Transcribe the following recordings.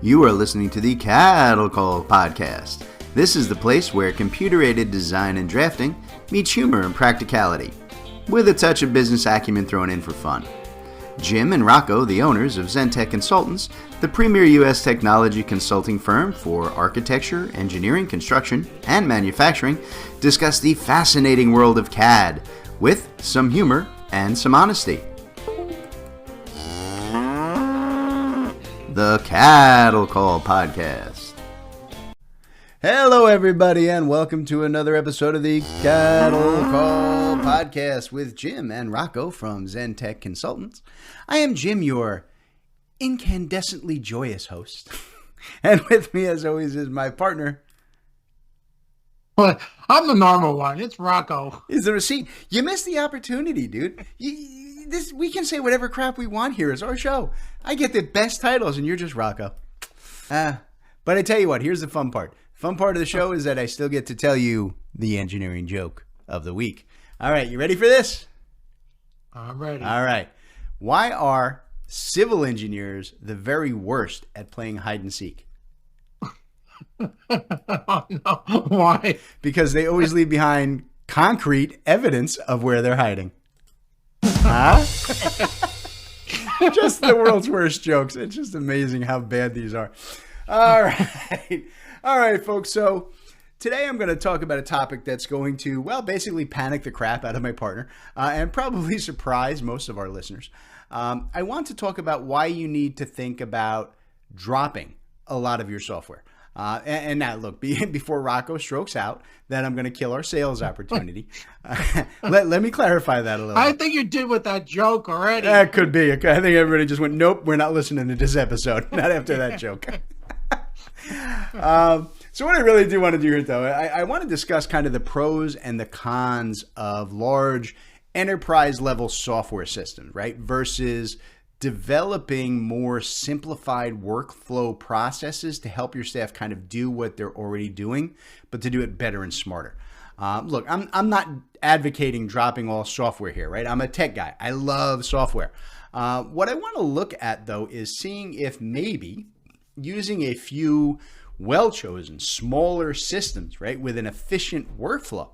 You are listening to the Cattle Call Podcast. This is the place where computer-aided design and drafting meets humor and practicality, with a touch of business acumen thrown in for fun. Jim and Rocco, the owners of Zentech Consultants, the premier U.S. technology consulting firm for architecture, engineering, construction, and manufacturing, discuss the fascinating world of CAD with some humor and some honesty. The Cattle Call Podcast. Hello, everybody, and welcome to another episode of the Cattle Call Podcast with Jim and Rocco from Zentech Consultants. I am Jim, your incandescently joyous host. And with me, as always, is my partner. Well, I'm the normal one. It's Rocco. Is there a seat? You missed the opportunity, dude. We can say whatever crap we want here. It's our show. I get the best titles, and you're just Rocco. But I tell you what, here's the fun part. Fun part of the show is that I still get to tell you the engineering joke of the week. All right, you ready for this? I'm ready. All right. Why are civil engineers the very worst at playing hide and seek? Oh, no. Why? Because they always leave behind concrete evidence of where they're hiding. Huh? Just the world's worst jokes. It's just amazing how bad these are. All right. All right, folks. So today I'm going to talk about a topic that's going to, well, basically panic the crap out of my partner and probably surprise most of our listeners. I want to talk about why you need to think about dropping a lot of your software. And now, look, before Rocco strokes out that I'm going to kill our sales opportunity, let me clarify that a little I bit. think you did with that joke already. That could be. I think everybody just went, nope, we're not listening to this episode. Not after that joke. So what I really do want to do here, though, I want to discuss kind of the pros and the cons of large enterprise-level software systems, right, versus developing more simplified workflow processes to help your staff kind of do what they're already doing, but to do it better and smarter. Look, I'm not advocating dropping all software here, right? I'm a tech guy. I love software. What I want to look at, though, is seeing if maybe using a few well-chosen, smaller systems, right, with an efficient workflow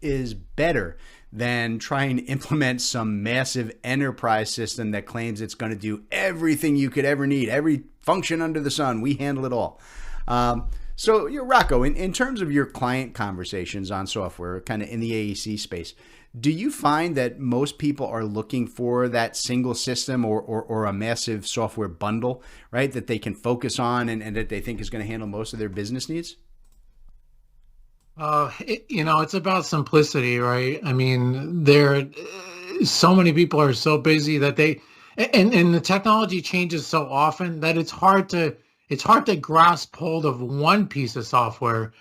is better than trying to implement some massive enterprise system that claims it's going to do everything you could ever need, every function under the sun. We handle it all. So, Rocco, in terms of your client conversations on software, kind of in the AEC space, do you find that most people are looking for that single system or a massive software bundle, right, that they can focus on and that they think is going to handle most of their business needs? It's about simplicity, right? I mean, so many people are so busy that and the technology changes so often that it's hard to grasp hold of one piece of software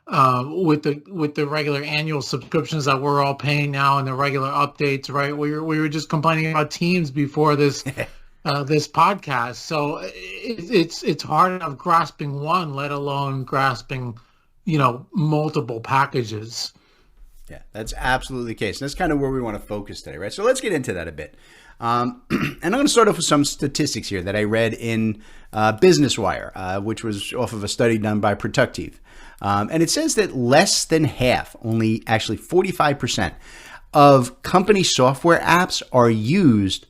with the regular annual subscriptions that we're all paying now and the regular updates, right? We were just complaining about Teams before this this podcast, so it's hard enough grasping one, let alone grasping multiple packages. Yeah, that's absolutely the case. And that's kind of where we want to focus today, right? So let's get into that a bit. And I'm going to start off with some statistics here that I read in Business Wire, which was off of a study done by Productive. And it says that less than half, only actually 45% of company software apps are used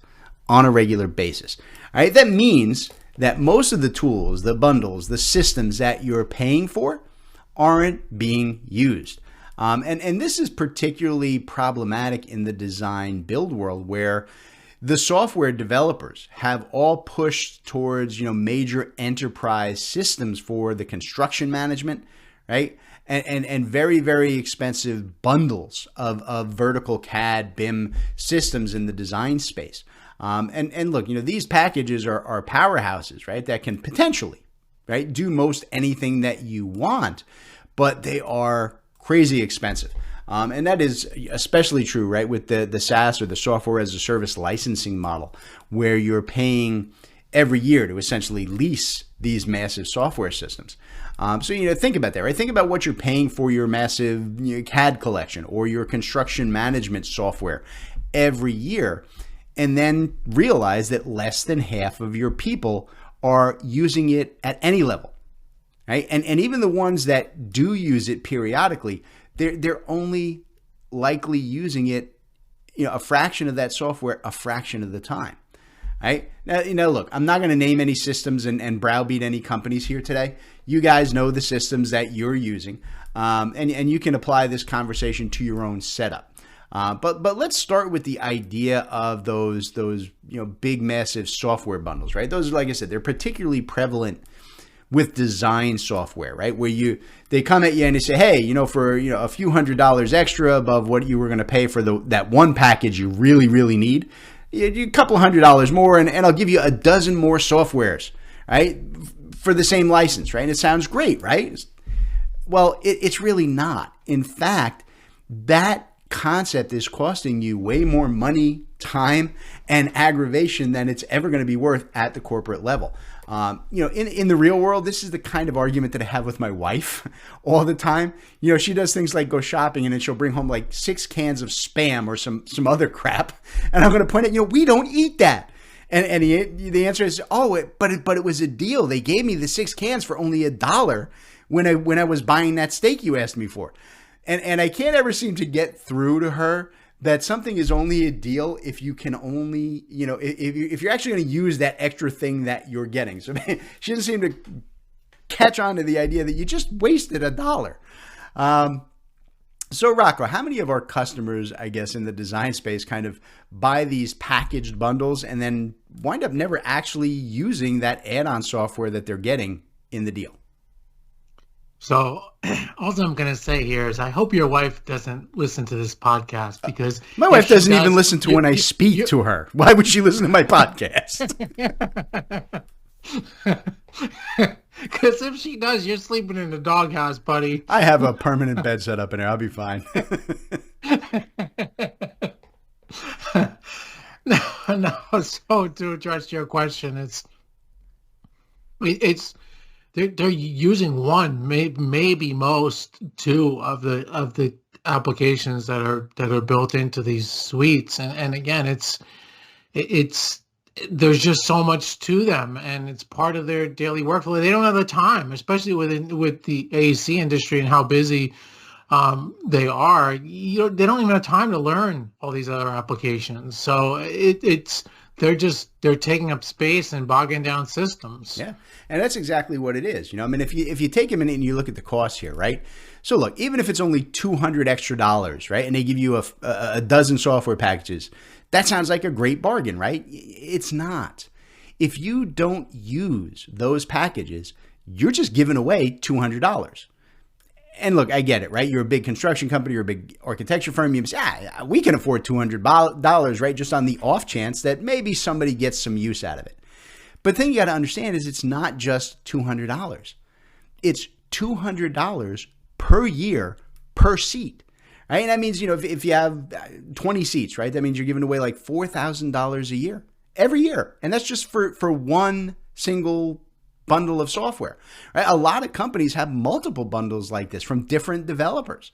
on a regular basis. All right, that means that most of the tools, the bundles, the systems that you're paying for aren't being used. And this is particularly problematic in the design build world where the software developers have all pushed towards, major enterprise systems for the construction management, right? And very, very expensive bundles of vertical CAD, BIM systems in the design space. And look, these packages are powerhouses, right? That can potentially, right, do most anything that you want, but they are crazy expensive. And that is especially true, right, with the SaaS or the software as a service licensing model, where you're paying every year to essentially lease these massive software systems. So, think about that, right? Think about what you're paying for your massive CAD collection or your construction management software every year, and then realize that less than half of your people are using it at any level, right? And even the ones that do use it periodically, they're only likely using it, a fraction of that software, a fraction of the time. Right? Now, look, I'm not going to name any systems and browbeat any companies here today. You guys know the systems that you're using, and you can apply this conversation to your own setup. But let's start with the idea of those big, massive software bundles, right? Those, like I said, they're particularly prevalent with design software, right? Where they come at you and they say, hey, for a few $100s extra above what you were going to pay for that one package you really, really need, a couple $100 more, and I'll give you a dozen more softwares, right, for the same license, right? And it sounds great, right? Well, it's really not. In fact, that concept is costing you way more money, time, and aggravation than it's ever going to be worth at the corporate level. In the real world, this is the kind of argument that I have with my wife all the time. She does things like go shopping and then she'll bring home like 6 cans of Spam or some other crap. And I'm going to point out, we don't eat that. And the answer is, but it was a deal. They gave me the 6 cans for only $1 when I was buying that steak you asked me for. And I can't ever seem to get through to her that something is only a deal if you can only, if you're actually going to use that extra thing that you're getting. So she doesn't seem to catch on to the idea that you just wasted $1. So Rocco, how many of our customers, I guess, in the design space kind of buy these packaged bundles and then wind up never actually using that add-on software that they're getting in the deal? So all I'm going to say here is I hope your wife doesn't listen to this podcast, because my wife doesn't even listen to when I speak to her. Why would she listen to my podcast? Because if she does, you're sleeping in the doghouse, buddy. I have a permanent bed set up in there. I'll be fine. No. So to address your question, it's they're using one, maybe most two of the applications that are built into these suites, and again, it's there's just so much to them, and it's part of their daily workflow. They don't have the time, especially with the AEC industry and how busy they are. They don't even have time to learn all these other applications. So they're taking up space and bogging down systems. Yeah, and that's exactly what it is. If you take a minute and you look at the cost here, right? So look, even if it's only $200 extra, right, and they give you a dozen software packages, that sounds like a great bargain, right? It's not. If you don't use those packages, you're just giving away $200. And look, I get it, right? You're a big construction company, you're a big architecture firm. You say, we can afford $200, right? Just on the off chance that maybe somebody gets some use out of it. But the thing you got to understand is it's not just $200. It's $200 per year per seat, right? And that means, if you have 20 seats, right? That means you're giving away like $4,000 a year, every year. And that's just for one single bundle of software, right? A lot of companies have multiple bundles like this from different developers,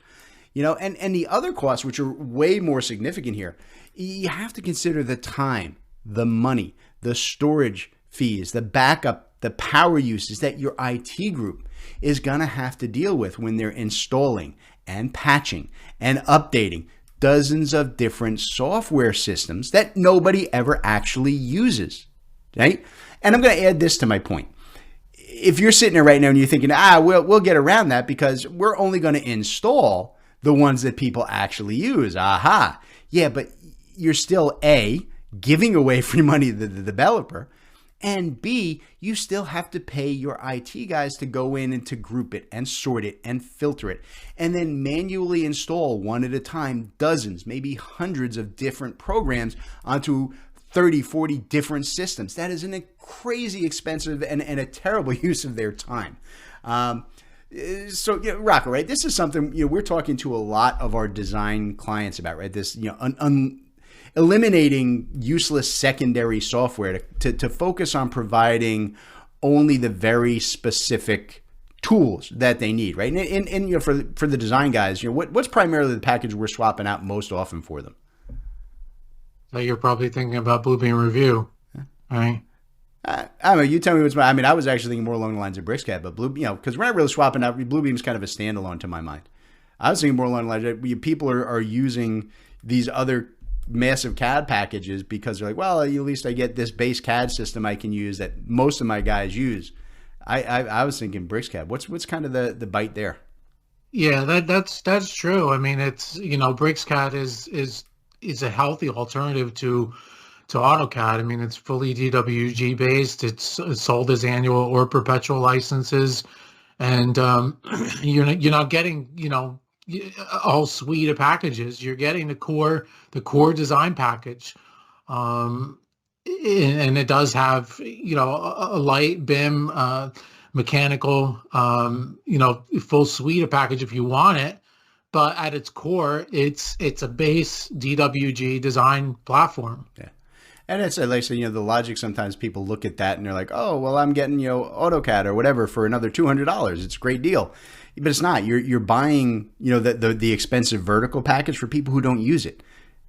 and the other costs, which are way more significant here, you have to consider the time, the money, the storage fees, the backup, the power uses that your IT group is going to have to deal with when they're installing and patching and updating dozens of different software systems that nobody ever actually uses, right? And I'm going to add this to my point. If you're sitting there right now and you're thinking, we'll get around that because we're only going to install the ones that people actually use. Aha. Yeah, but you're still A, giving away free money to the developer, and B, you still have to pay your IT guys to go in and to group it and sort it and filter it and then manually install one at a time, dozens, maybe hundreds of different programs onto 30, 40 different systems. That is a crazy expensive and a terrible use of their time. So, Rocco, right? This is something, we're talking to a lot of our design clients about, right? This, eliminating useless secondary software to focus on providing only the very specific tools that they need, right? And for the design guys, what's primarily the package we're swapping out most often for them? So you're probably thinking about Bluebeam Review, right? I don't know. You tell me what's my. I mean, I was actually thinking more along the lines of BricsCAD, but because we're not really swapping out. Bluebeam's kind of a standalone to my mind. I was thinking more along the lines of people are using these other massive CAD packages because they're like, well, at least I get this base CAD system I can use that most of my guys use. I was thinking BricsCAD. What's kind of the bite there? Yeah, that's true. I mean, it's BricsCAD is a healthy alternative to AutoCAD. I mean, it's fully DWG based. It's sold as annual or perpetual licenses, and you're not getting a whole suite of packages. You're getting the core design package, and it does have a light BIM, mechanical, full suite of package if you want it. But at its core, it's a base DWG design platform. Yeah. And it's like I said, the logic, sometimes people look at that and they're like, oh, well, I'm getting, AutoCAD or whatever for another $200. It's a great deal. But it's not. You're buying, the expensive vertical package for people who don't use it.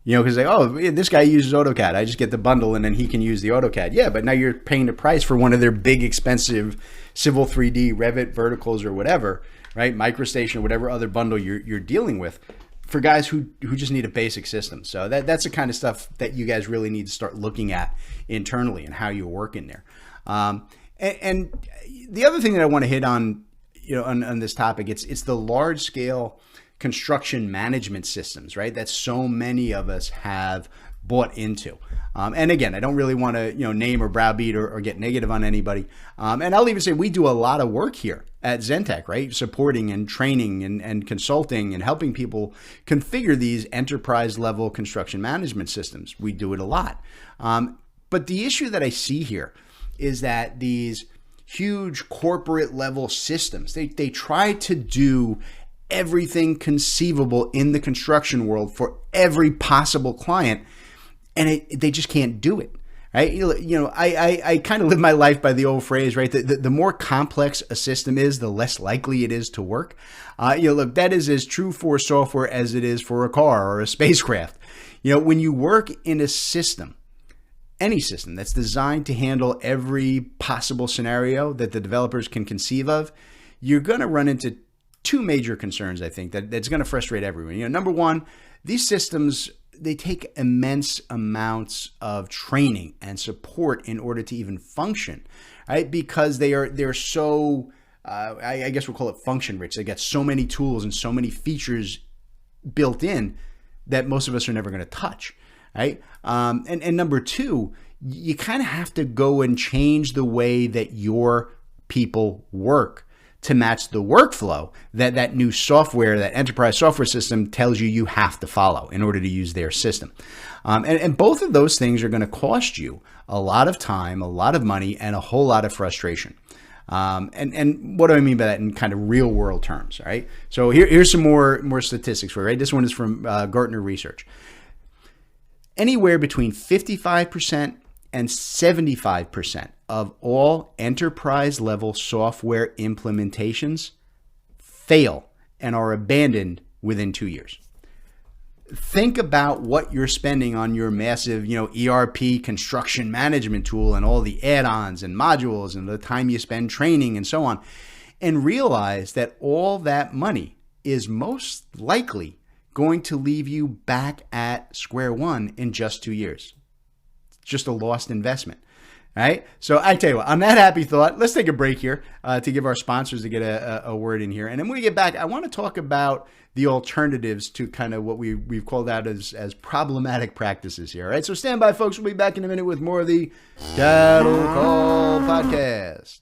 Because this guy uses AutoCAD. I just get the bundle and then he can use the AutoCAD. Yeah, but now you're paying the price for one of their big expensive Civil 3D, Revit, verticals or whatever, right? MicroStation or whatever other bundle you're dealing with, for guys who just need a basic system. So that's the kind of stuff that you guys really need to start looking at internally and how you work in there. And the other thing that I want to hit on, on this topic, it's the large scale construction management systems, right? That so many of us have bought into. And again, I don't really want to, name or browbeat or get negative on anybody. And I'll even say we do a lot of work here at Zentech, right? Supporting and training and consulting and helping people configure these enterprise level construction management systems. We do it a lot. But the issue that I see here is that these huge corporate level systems, they try to do everything conceivable in the construction world for every possible client, and they just can't do it, right? I kind of live my life by the old phrase, right? The more complex a system is, the less likely it is to work. Look, that is as true for software as it is for a car or a spacecraft. When you work in a system, any system that's designed to handle every possible scenario that the developers can conceive of, you're going to run into two major concerns, I think, that's going to frustrate everyone. Number one, these systems, they take immense amounts of training and support in order to even function, right? Because they're so, I guess we'll call it function rich. They got so many tools and so many features built in that most of us are never going to touch, right? And number two, you kind of have to go and change the way that your people work to match the workflow that new software, that enterprise software system tells you have to follow in order to use their system. And both of those things are going to cost you a lot of time, a lot of money, and a whole lot of frustration. And what do I mean by that in kind of real world terms, right? So here's some more statistics for you, right? This one is from Gartner Research. Anywhere between 55% and 75% of all enterprise level software implementations fail and are abandoned within 2 years. Think about what you're spending on your massive, ERP construction management tool and all the add-ons and modules and the time you spend training and so on, and realize that all that money is most likely going to leave you back at square one in just 2 years. It's just a lost investment, right? So I tell you what, on that happy thought, let's take a break here to give our sponsors to get a word in here. And then when we get back, I want to talk about the alternatives to kind of what we've called out as problematic practices here, all right? So stand by, folks. We'll be back in a minute with more of the Cattle Call Podcast.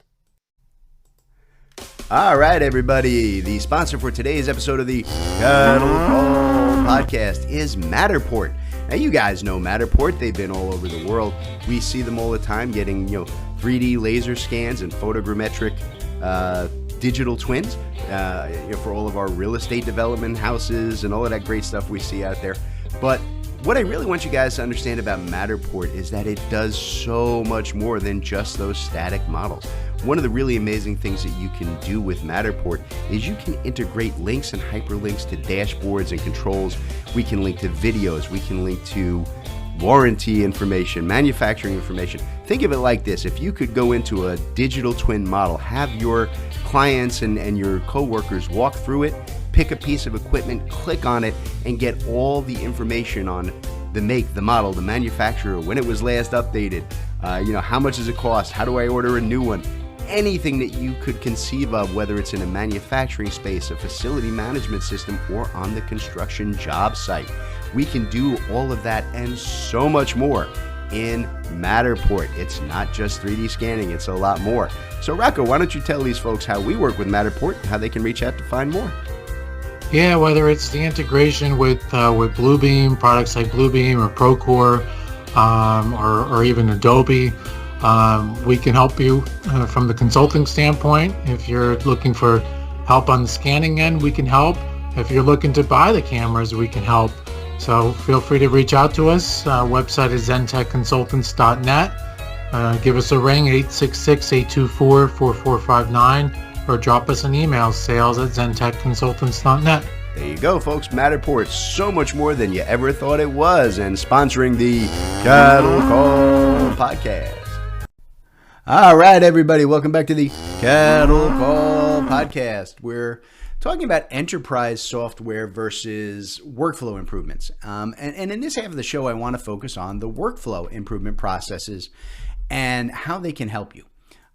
All right, everybody. The sponsor for today's episode of the Cattle Call Podcast is Matterport. Now, you guys know Matterport. They've been all over the world. We see them all the time getting, 3D laser scans and photogrammetric digital twins for all of our real estate development houses and all of that great stuff we see out there. But what I really want you guys to understand about Matterport is that it does so much more than just those static models. One of the really amazing things that you can do with Matterport is you can integrate links and hyperlinks to dashboards and controls. We can link to videos. We can link to warranty information, manufacturing information. Think of it like this. If you could go into a digital twin model, have your clients and your coworkers walk through it, pick a piece of equipment, click on it, and get all the information on the make, the model, the manufacturer, when it was last updated, how much does it cost, how do I order a new one, anything that you could conceive of, whether it's in a manufacturing space, a facility management system, or on the construction job site. We can do all of that and so much more in Matterport. It's not just 3D scanning, it's a lot more. So Rocco, why don't you tell these folks how we work with Matterport and how they can reach out to find more? Yeah, whether it's the integration with Bluebeam, products like Bluebeam or Procore, or even Adobe, we can help you from the consulting standpoint. If you're looking for help on the scanning end, we can help. If you're looking to buy the cameras, we can help. So feel free to reach out to us. Website is zentechconsultants.net. Give us a ring, 866-824-4459, or drop us an email, sales@zentechconsultants.net. There you go, folks. Matterport, so much more than you ever thought it was, and sponsoring the Cattle Call Podcast. All right, everybody, welcome back to the Cattle Call Podcast. We're talking about enterprise software versus workflow improvements. And in this half of the show, I want to focus on the workflow improvement processes and how they can help you.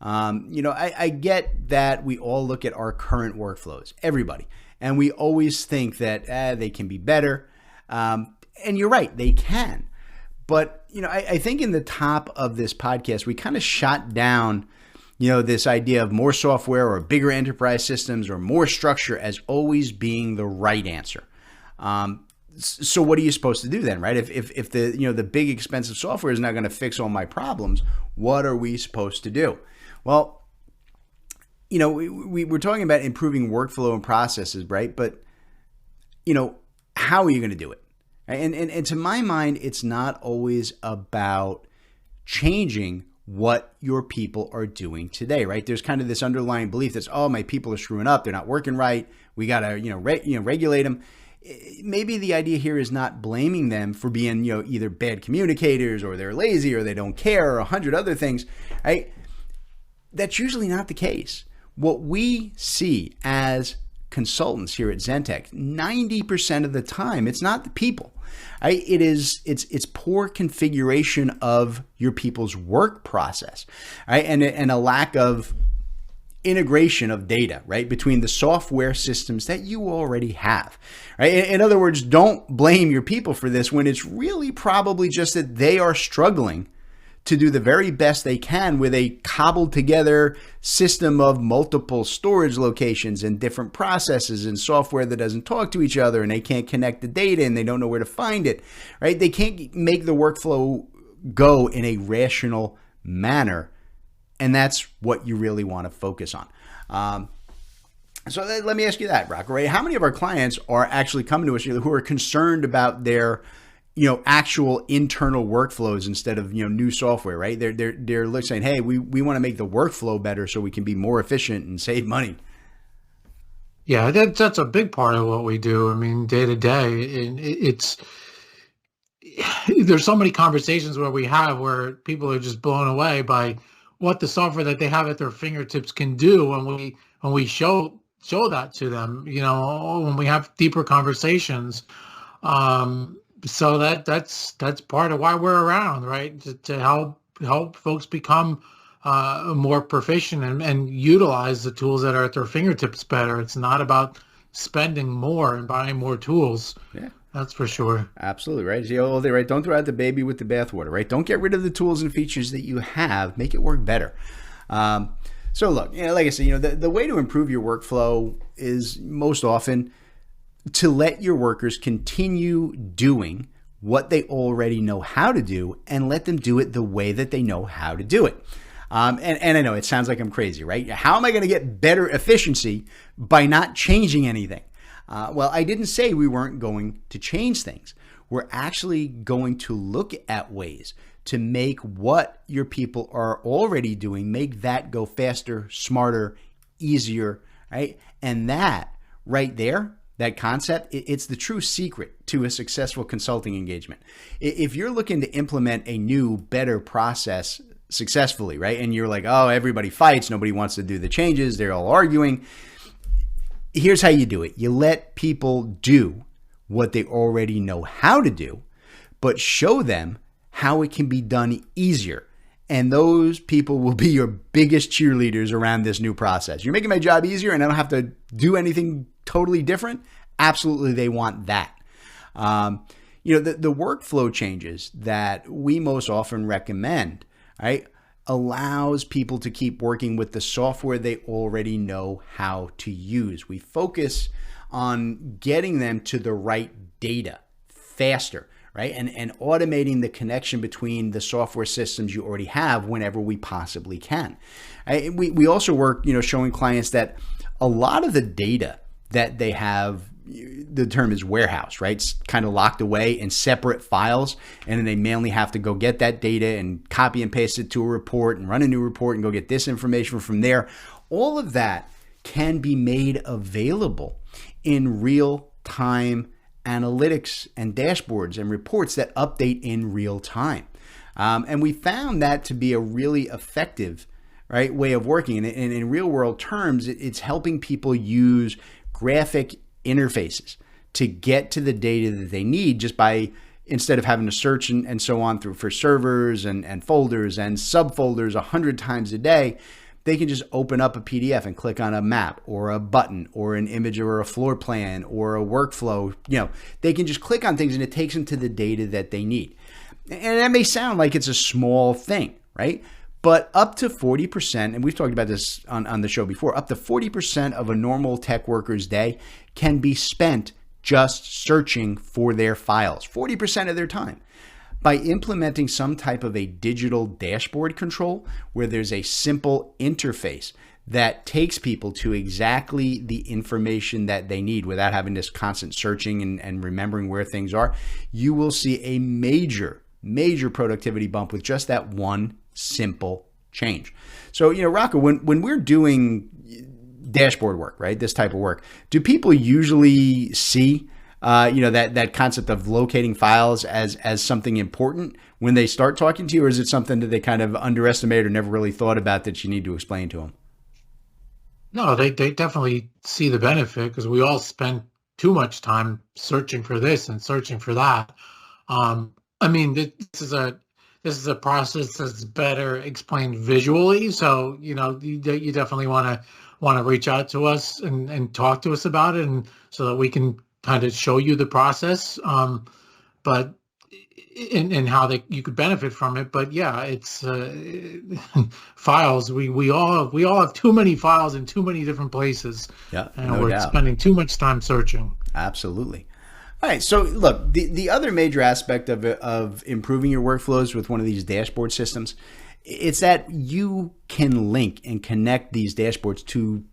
I get that we all look at our current workflows, everybody, and we always think that they can be better. And you're right, they can. But, I think in the top of this podcast, we kind of shot down this idea of more software or bigger enterprise systems or more structure as always being the right answer. So what are you supposed to do then, right? If the big expensive software is not going to fix all my problems, what are we supposed to do? Well, we're talking about improving workflow and processes, right? But, how are you going to do it? And to my mind, it's not always about changing what your people are doing today, right? There's kind of this underlying belief that's, my people are screwing up. They're not working right. We got to, regulate them. Maybe the idea here is not blaming them for being, either bad communicators or they're lazy or they don't care or 100 other things, right? That's usually not the case. What we see as consultants here at Zentech, 90% of the time, it's not the people. Right? It's poor configuration of your people's work process, right? And a lack of integration of data, right, between the software systems that you already have, right? In other words, don't blame your people for this when it's really probably just that they are struggling to do the very best they can with a cobbled together system of multiple storage locations and different processes and software that doesn't talk to each other, and they can't connect the data and they don't know where to find it, right? They can't make the workflow go in a rational manner. And that's what you really want to focus on. So let me ask you that, Rocco, right? How many of our clients are actually coming to us who are concerned about their actual internal workflows instead of, new software, right? They're saying, hey, we want to make the workflow better so we can be more efficient and save money. Yeah, that's a big part of what we do. I mean, day to day, there's so many conversations where people are just blown away by what the software that they have at their fingertips can do when we show that to them, when we have deeper conversations. So that's part of why we're around, right? To help folks become more proficient and utilize the tools that are at their fingertips better. It's not about spending more and buying more tools. Yeah. That's for sure. Absolutely, right? It's the old day, right? Don't throw out the baby with the bathwater, right? Don't get rid of the tools and features that you have. Make it work better. So look, like I said, the way to improve your workflow is most often to let your workers continue doing what they already know how to do and let them do it the way that they know how to do it. And I know it sounds like I'm crazy, right? How am I going to get better efficiency by not changing anything? Well, I didn't say we weren't going to change things. We're actually going to look at ways to make what your people are already doing, make that go faster, smarter, easier, right? And that right there, that concept, it's the true secret to a successful consulting engagement. If you're looking to implement a new, better process successfully, right? And you're like, oh, everybody fights. Nobody wants to do the changes. They're all arguing. Here's how you do it. You let people do what they already know how to do, but show them how it can be done easier. And those people will be your biggest cheerleaders around this new process. You're making my job easier and I don't have to do anything totally different. Absolutely, they want that. The workflow changes that we most often recommend, right, allows people to keep working with the software they already know how to use. We focus on getting them to the right data faster, right? And automating the connection between the software systems you already have whenever we possibly can. We also work, showing clients that a lot of the data that they have, the term is warehouse, right? It's kind of locked away in separate files, and then they mainly have to go get that data and copy and paste it to a report and run a new report and go get this information from there. All of that can be made available in real-time analytics and dashboards and reports that update in real time. And we found that to be a really effective, right, way of working. And in real world terms, it's helping people use graphic interfaces to get to the data that they need just by, instead of having to search and so on for servers and folders and subfolders 100 times a day, they can just open up a PDF and click on a map or a button or an image or a floor plan or a workflow. They can just click on things and it takes them to the data that they need. And that may sound like it's a small thing, right? But up to 40%, and we've talked about this on the show before, up to 40% of a normal tech worker's day can be spent just searching for their files, 40% of their time. By implementing some type of a digital dashboard control where there's a simple interface that takes people to exactly the information that they need without having this constant searching and remembering where things are, you will see a major productivity bump with just that one simple change. So, Rocco, when we're doing dashboard work, right, this type of work, do people usually see that concept of locating files as something important when they start talking to you, or is it something that they kind of underestimate or never really thought about that you need to explain to them? No, they definitely see the benefit because we all spend too much time searching for this and searching for that. This is a process that's better explained visually. So, you definitely want to reach out to us and talk to us about it, and so that we can kind of show you the process, but and how you could benefit from it. But yeah, it's files. We all have too many files in too many different places. Yeah, and no we're doubt. spending too much time searching. Absolutely. All right. So look, the other major aspect of improving your workflows with one of these dashboard systems, it's that you can link and connect these dashboards to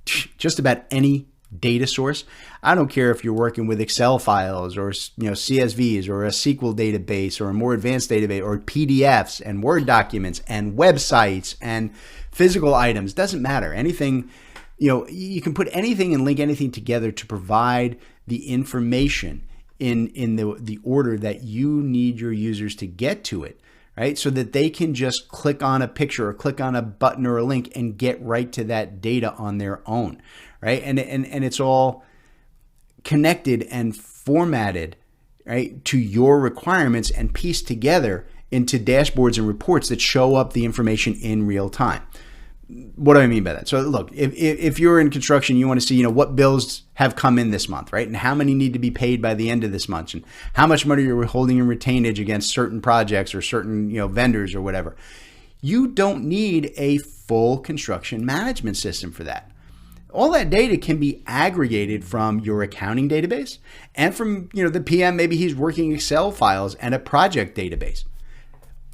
just about any data source. I don't care if you're working with Excel files or CSVs or a SQL database or a more advanced database or PDFs and Word documents and websites and physical items. Doesn't matter. Anything, you can put anything and link anything together to provide the information in the order that you need your users to get to it, right? So that they can just click on a picture or click on a button or a link and get right to that data on their own, right? And it's all connected and formatted, right, to your requirements and pieced together into dashboards and reports that show up the information in real time. What do I mean by that? So look, if you're in construction, you want to see, what bills have come in this month, right? And how many need to be paid by the end of this month, and how much money you're holding in retainage against certain projects or certain, vendors or whatever. You don't need a full construction management system for that. All that data can be aggregated from your accounting database and from, the PM, maybe he's working Excel files and a project database.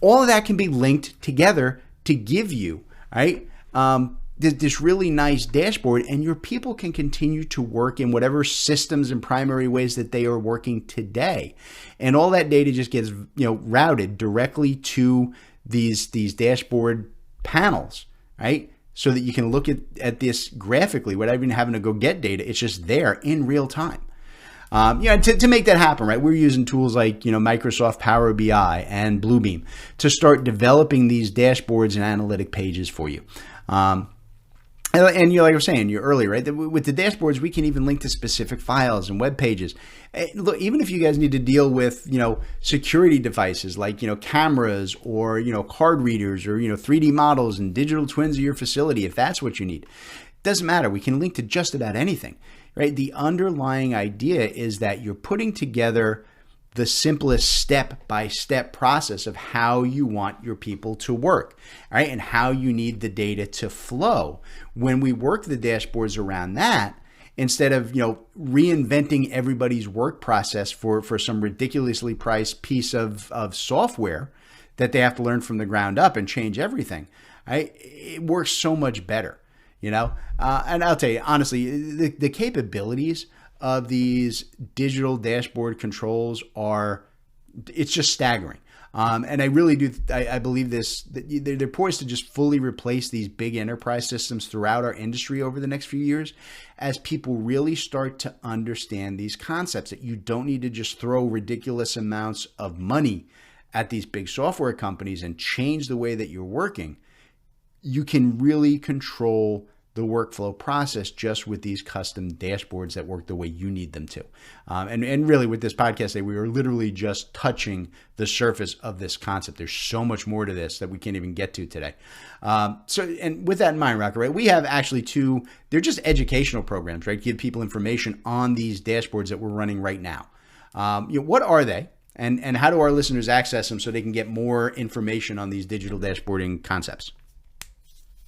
All of that can be linked together to give you, right, this really nice dashboard, and your people can continue to work in whatever systems and primary ways that they are working today. And all that data just gets, routed directly to these dashboard panels, right? So that you can look at this graphically without even having to go get data. It's just there in real time. To make that happen, right? We're using tools like, Microsoft Power BI and Bluebeam to start developing these dashboards and analytic pages for you. And like I was saying earlier, right? With the dashboards, we can even link to specific files and web pages. Look, even if you guys need to deal with, security devices like, cameras or, card readers or, 3D models and digital twins of your facility, if that's what you need, doesn't matter. We can link to just about anything, right? The underlying idea is that you're putting together the simplest step-by-step process of how you want your people to work, right? And how you need the data to flow. When we work the dashboards around that, instead of, reinventing everybody's work process for some ridiculously priced piece of software that they have to learn from the ground up and change everything, right? It works so much better, And I'll tell you, honestly, the capabilities of these digital dashboard controls it's just staggering. And I really do, I believe they're poised to just fully replace these big enterprise systems throughout our industry over the next few years as people really start to understand these concepts that you don't need to just throw ridiculous amounts of money at these big software companies and change the way that you're working. You can really control the workflow process just with these custom dashboards that work the way you need them to. And really with this podcast, we are literally just touching the surface of this concept. There's so much more to this that we can't even get to today. And with that in mind, Rocco, right, we have actually they're just educational programs, right? Give people information on these dashboards that we're running right now. What are they? And how do our listeners access them so they can get more information on these digital dashboarding concepts?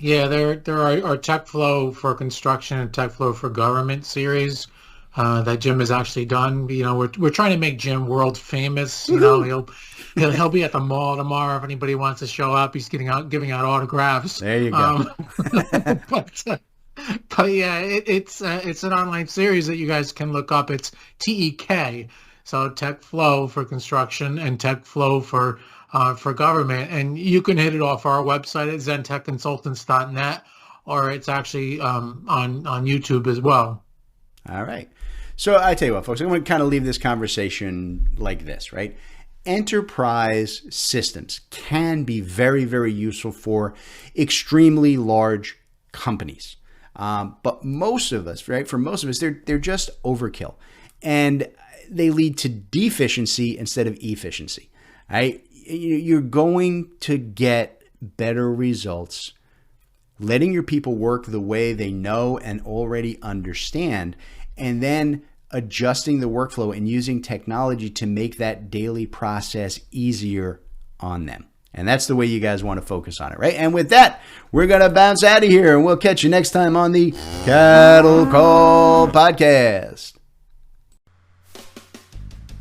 Yeah, there are our Tech Flow for Construction and Tech Flow for Government series that Jim has actually done. We're trying to make Jim world famous. He'll be at the mall tomorrow if anybody wants to show up. He's giving out autographs. There you go. But yeah, it's an online series that you guys can look up. It's TEK, so Tech Flow for Construction and Tech Flow for government, and you can hit it off our website at zentechconsultants.net, or it's actually on YouTube as well. All right. So I tell you what, folks, I'm going to kind of leave this conversation like this, right? Enterprise systems can be very, very useful for extremely large companies. But most of us, right, for most of us, they're just overkill. And they lead to deficiency instead of efficiency, right? You're going to get better results letting your people work the way they know and already understand, and then adjusting the workflow and using technology to make that daily process easier on them. And that's the way you guys want to focus on it, right? And with that, we're going to bounce out of here, and we'll catch you next time on the Cattle Call Podcast.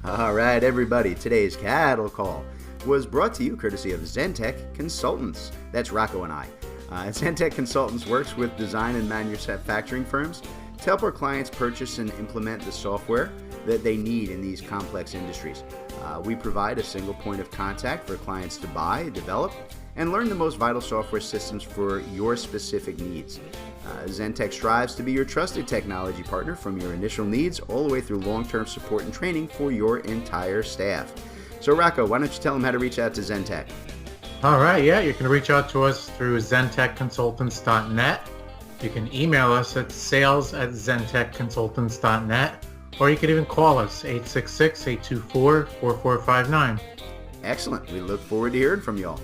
All right, everybody, today's Cattle Call was brought to you courtesy of Zentech Consultants. That's Rocco and I. Zentech Consultants works with design and manufacturing firms to help our clients purchase and implement the software that they need in these complex industries. We provide a single point of contact for clients to buy, develop, and learn the most vital software systems for your specific needs. Zentech strives to be your trusted technology partner from your initial needs all the way through long-term support and training for your entire staff. So Rocco, why don't you tell them how to reach out to Zentech? All right, yeah, you can reach out to us through zentechconsultants.net. You can email us at sales@zentechconsultants.net, or you can even call us 866-824-4459. Excellent. We look forward to hearing from you all.